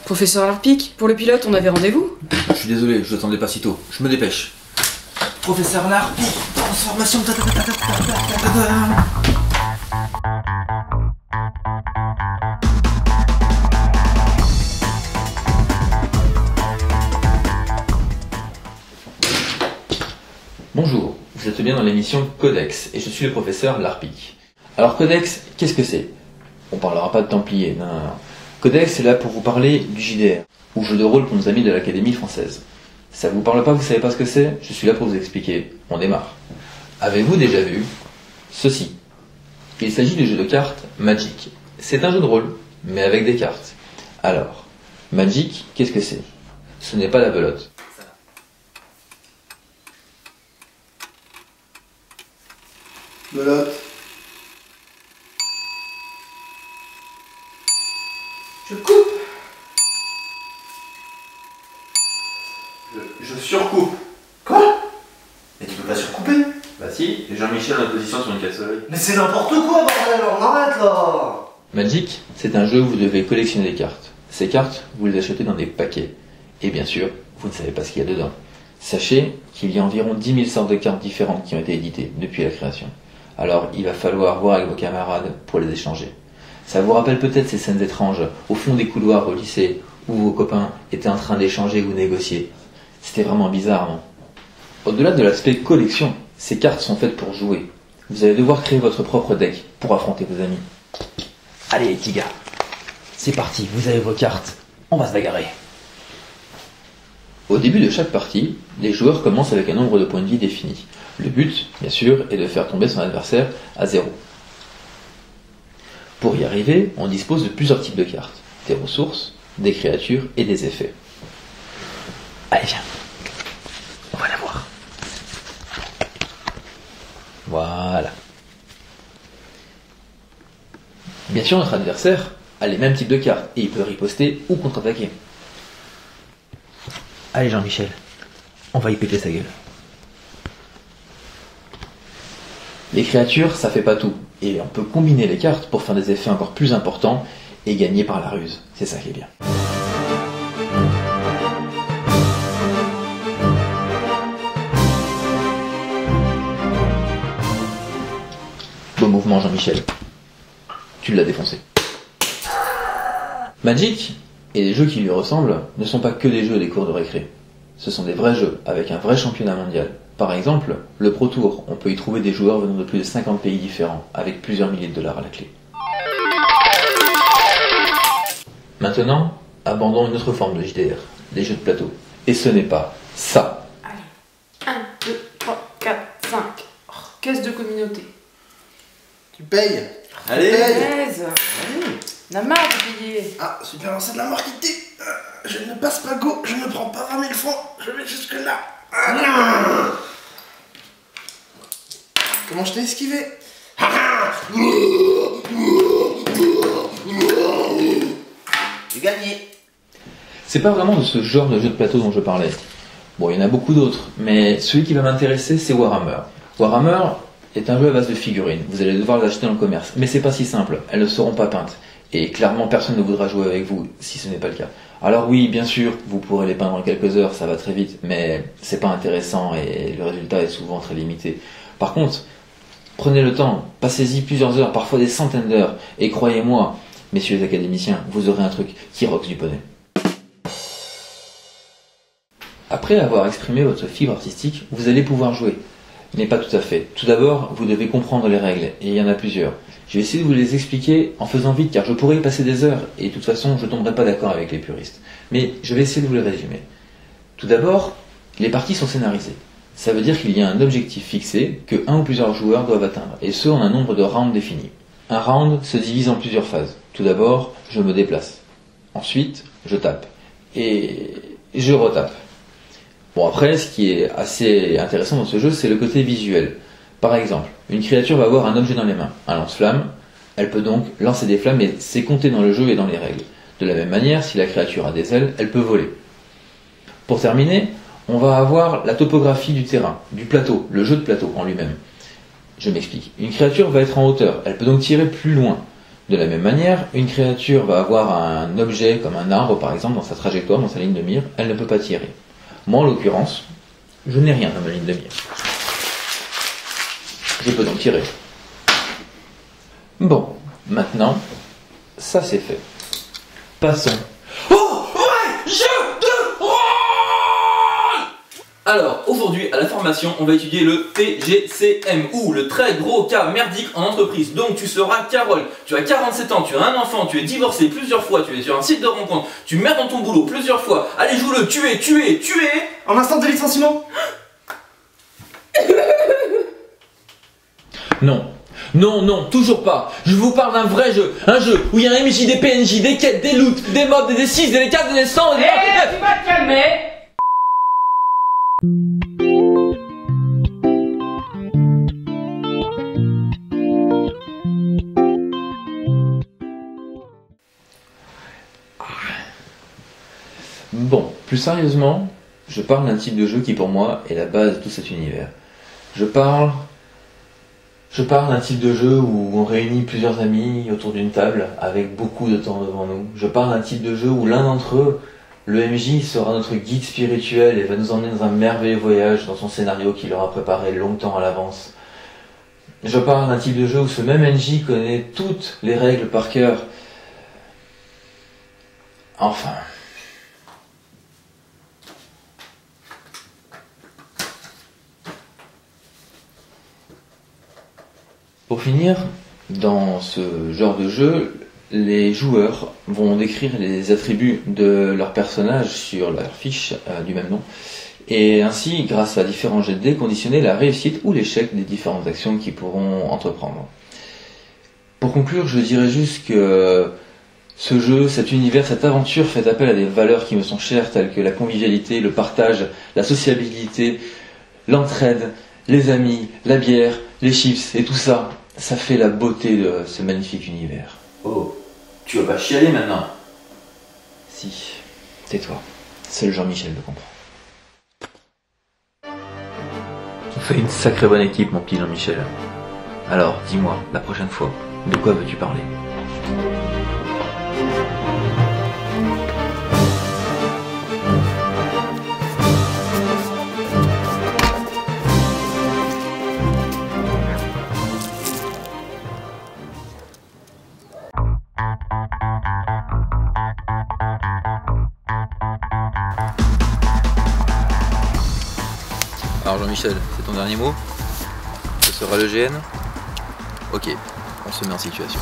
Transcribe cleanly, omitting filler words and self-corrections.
Professeur Larpic, pour le pilote, on avait rendez-vous? Je suis désolé, je l'attendais pas si tôt. Je me dépêche. Professeur Larpic, transformation... Bonjour, vous êtes bien dans l'émission Codex, et je suis le professeur Larpic. Alors Codex, qu'est-ce que c'est? On parlera pas de Templiers, non. Codex est là pour vous parler du JDR, ou jeu de rôle pour nos amis de l'Académie française. Ça vous parle pas, vous savez pas ce que c'est? Je suis là pour vous expliquer. On démarre. Avez-vous déjà vu ceci? Il s'agit du jeu de cartes Magic. C'est un jeu de rôle, mais avec des cartes. Alors, Magic, qu'est-ce que c'est? Ce n'est pas la belote. Belote. Je coupe. Je surcoupe. Quoi? Mais tu peux pas surcouper? Bah si, et Jean-Michel en position sur une carte-soleil. Mais c'est n'importe quoi, bordel, on arrête là. Magic, c'est un jeu où vous devez collectionner des cartes. Ces cartes, vous les achetez dans des paquets. Et bien sûr, vous ne savez pas ce qu'il y a dedans. Sachez qu'il y a environ 10 000 sortes de cartes différentes qui ont été éditées depuis la création. Alors, il va falloir voir avec vos camarades pour les échanger. Ça vous rappelle peut-être ces scènes étranges au fond des couloirs au lycée où vos copains étaient en train d'échanger ou négocier. C'était vraiment bizarre, non? Au-delà de l'aspect collection, ces cartes sont faites pour jouer. Vous allez devoir créer votre propre deck pour affronter vos amis. Allez les petits gars, c'est parti, vous avez vos cartes, on va se bagarrer. Au début de chaque partie, les joueurs commencent avec un nombre de points de vie défini. Le but, bien sûr, est de faire tomber son adversaire à 0. Pour y arriver, on dispose de plusieurs types de cartes. Des ressources, des créatures et des effets. Allez viens, on va la voir. Voilà. Bien sûr, notre adversaire a les mêmes types de cartes et il peut riposter ou contre-attaquer. Allez Jean-Michel, on va y péter sa gueule. Les créatures, ça fait pas tout, et on peut combiner les cartes pour faire des effets encore plus importants et gagner par la ruse. C'est ça qui est bien. Beau mouvement Jean-Michel. Tu l'as défoncé. Magic et les jeux qui lui ressemblent ne sont pas que des jeux des cours de récré. Ce sont des vrais jeux avec un vrai championnat mondial. Par exemple, le Pro Tour, on peut y trouver des joueurs venant de plus de 50 pays différents, avec plusieurs milliers de dollars à la clé. Maintenant, abandonnons une autre forme de JDR, les jeux de plateau. Et ce n'est pas ça. Allez, 1, 2, 3, 4, 5. Oh, caisse de communauté. Tu payes. Allez, Aise. On a marre de payer. Ah, super, c'est de la marquité. Je ne passe pas go, je ne prends pas 20 000 francs, je vais jusque là. Comment je t'ai esquivé? J'ai gagné. c'est pas vraiment de ce genre de jeu de plateau dont je parlais. Bon, il y en a beaucoup d'autres, mais celui qui va m'intéresser, c'est Warhammer. Warhammer est un jeu à base de figurines. Vous allez devoir les acheter dans le commerce. Mais c'est pas si simple, elles ne seront pas peintes. Et clairement, personne ne voudra jouer avec vous, si ce n'est pas le cas. Alors oui, bien sûr, vous pourrez les peindre en quelques heures, ça va très vite, mais c'est pas intéressant et le résultat est souvent très limité. Par contre, prenez le temps, passez-y plusieurs heures, parfois des centaines d'heures, et croyez-moi, messieurs les académiciens, vous aurez un truc qui roxe du poney. Après avoir exprimé votre fibre artistique, vous allez pouvoir jouer. Mais pas tout à fait. Tout d'abord, vous devez comprendre les règles, et il y en a plusieurs. Je vais essayer de vous les expliquer en faisant vite, car je pourrais y passer des heures, et de toute façon, je ne tomberai pas d'accord avec les puristes. Mais je vais essayer de vous les résumer. Tout d'abord, les parties sont scénarisées. Ça veut dire qu'il y a un objectif fixé que un ou plusieurs joueurs doivent atteindre, et ce en un nombre de rounds défini. Un round se divise en plusieurs phases. Tout d'abord, je me déplace. Ensuite, je tape. Et je retape. Bon, après, ce qui est assez intéressant dans ce jeu, c'est le côté visuel. Par exemple, une créature va avoir un objet dans les mains, un lance-flamme. Elle peut donc lancer des flammes et c'est compté dans le jeu et dans les règles. De la même manière, si la créature a des ailes, elle peut voler. Pour terminer, on va avoir la topographie du terrain, du plateau, le jeu de plateau en lui-même. Je m'explique. Une créature va être en hauteur, elle peut donc tirer plus loin. De la même manière, une créature va avoir un objet comme un arbre par exemple dans sa trajectoire, dans sa ligne de mire, elle ne peut pas tirer. Moi en l'occurrence, je n'ai rien dans ma ligne de mire. Je peux donc tirer. Bon, maintenant, ça c'est fait. Passons. Oh ouais, jeu de rôle. Alors, aujourd'hui, à la formation, on va étudier le TGCM, ou le très gros cas merdique en entreprise. Donc, tu seras Carole, tu as 47 ans, tu as un enfant, tu es divorcé plusieurs fois, tu es sur un site de rencontre, tu merdes dans ton boulot plusieurs fois. Allez, joue-le, tu es. En instant de licenciement. Non. Non, toujours pas. Je vous parle d'un vrai jeu. Un jeu où il y a un MJ, des PNJ, des quêtes, des loots, des mobs, des D6, des D4, des D100, des... Tu vas te calmer. Bon, plus sérieusement, je parle d'un type de jeu qui pour moi est la base de tout cet univers. Je parle d'un type de jeu où on réunit plusieurs amis autour d'une table avec beaucoup de temps devant nous. Je parle d'un type de jeu où l'un d'entre eux, le MJ, sera notre guide spirituel et va nous emmener dans un merveilleux voyage dans son scénario qu'il aura préparé longtemps à l'avance. Je parle d'un type de jeu où ce même MJ connaît toutes les règles par cœur. Enfin... Pour finir, dans ce genre de jeu, les joueurs vont décrire les attributs de leur personnage sur leur fiche du même nom, et ainsi, grâce à différents jets de dés, conditionner la réussite ou l'échec des différentes actions qu'ils pourront entreprendre. Pour conclure, je dirais juste que ce jeu, cet univers, cette aventure fait appel à des valeurs qui me sont chères, telles que la convivialité, le partage, la sociabilité, l'entraide, les amis, la bière, les chips et tout ça, ça fait la beauté de ce magnifique univers. Oh, tu vas pas chialer maintenant. Si, tais-toi. Seul Jean-Michel le comprend. On fait une sacrée bonne équipe, mon petit Jean-Michel. Alors, dis-moi, la prochaine fois, de quoi veux-tu parler ? Alors Jean-Michel, c'est ton dernier mot ? Ce sera le GN ? Ok, on se met en situation.